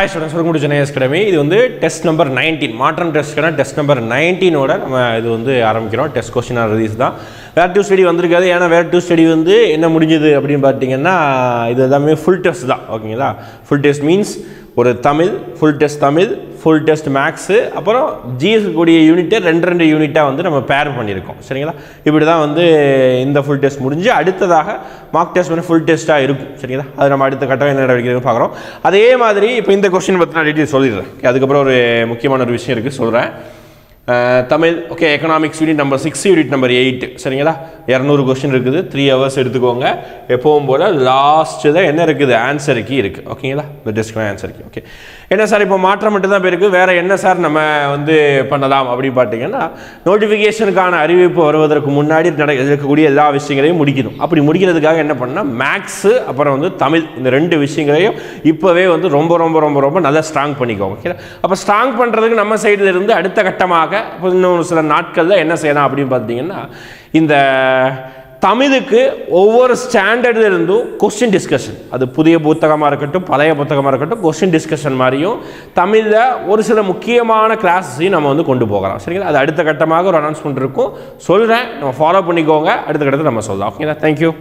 Hi students, welcome to Chennai Academy. This is test number 19. Matram test test number 19 oda இது வந்து ஆரம்பிக்கிறோம். Test question raise தான். வேர் to study வந்திருக்காது. ஏனா வேர் to study வந்து என்ன முடிஞ்சது அப்படினு பாத்தீங்கன்னா இது எல்லாமே ஃபுல் டெஸ்ட் தான். ஓகேங்களா? ஃபுல் டெஸ்ட் மீன்ஸ் ஒரு தமிழ் ஃபுல் டெஸ்ட் மேக்ஸ் அப்புறம் ஜிஎஸ் கூடிய யூனிட்டை ரெண்டு யூனிட்டா வந்து நம்ம பேர் பண்ணியிருக்கோம். சரிங்களா? இப்படி தான் வந்து இந்த ஃபுல் டெஸ்ட் முடிஞ்சு அடுத்ததாக மார்க் டெஸ்ட் வந்து ஃபுல் டெஸ்டா இருக்கும். சரிங்களா? அது நம்ம அடுத்த கட்டம் என்ன நடவடிக்கைன்னு பார்க்குறோம். அதே மாதிரி இப்போ இந்த क्वेश्चन பத்தி நான் டீடைல் சொல்லிடுறேன். அதுக்கப்புறம் ஒரு முக்கியமான ஒரு விஷயம் இருக்குது சொல்கிறேன். Tamil okay economics unit number 6 unit number 8 சரிங்களா 200 क्वेश्चन இருக்குது 3 hours எடுத்துக்கோங்க எப்பவும் போல லாஸ்ட் தான் என்ன இருக்குது ஆன்சர் கீ இருக்கு ஓகேங்களா இந்த டெஸ்க்ல ஆன்சர் கீ ஓகே என்ன சார் இப்போ மாற்றம் மட்டும் தான் இருக்கு வேற என்ன சார் நம்ம வந்து பண்ணலாம் அப்படி பாத்தீங்கன்னா நோட்டிஃபிகேஷனுக்கான அறிவிப்பு வருவதற்கு முன்னாடி நடக்கக்கூடிய எல்லா விஷயங்களையும் முடிக்கணும் அப்படி முடிக்கிறதுக்காக என்ன பண்ணா மேக்ஸ் அப்புறம் வந்து தமிழ் இந்த ரெண்டு விஷயங்களையும் இப்பவே வந்து ரொம்ப நல்லா ஸ்ட்ராங் பண்ணிக்கோங்க ஓகே அப்ப ஸ்ட்ராங் பண்றதுக்கு நம்ம சைடுல இருந்து அடுத்த கட்டமாக இன்னும் சில நாட்கள்ல என்ன செய்யலாம் அப்படினு பாத்தீங்கன்னா இந்த தமிழுக்கு ஒவ்வொரு ஸ்டாண்டர்ட்ல இருந்தும் क्वेश्चन டிஸ்கஷன் அது புதிய புத்தகமா இருக்கட்டும் பழைய புத்தகமா இருக்கட்டும் क्वेश्चन டிஸ்கஷன் மாதிரியும் தமிழ்ல ஒரு சில முக்கியமான கிளாஸஸையும் நம்ம வந்து கொண்டு போகலாம் சரிங்களா அது அடுத்த கட்டமாக ஒரு அனௌன்ஸ்மென்ட் இருக்கும் சொல்றேன் நம்ம ஃபாலோ பண்ணிக்கோங்க அடுத்த கட்டத்துல நம்ம சொல்லலாம் ஓகேங்களா थैंक यू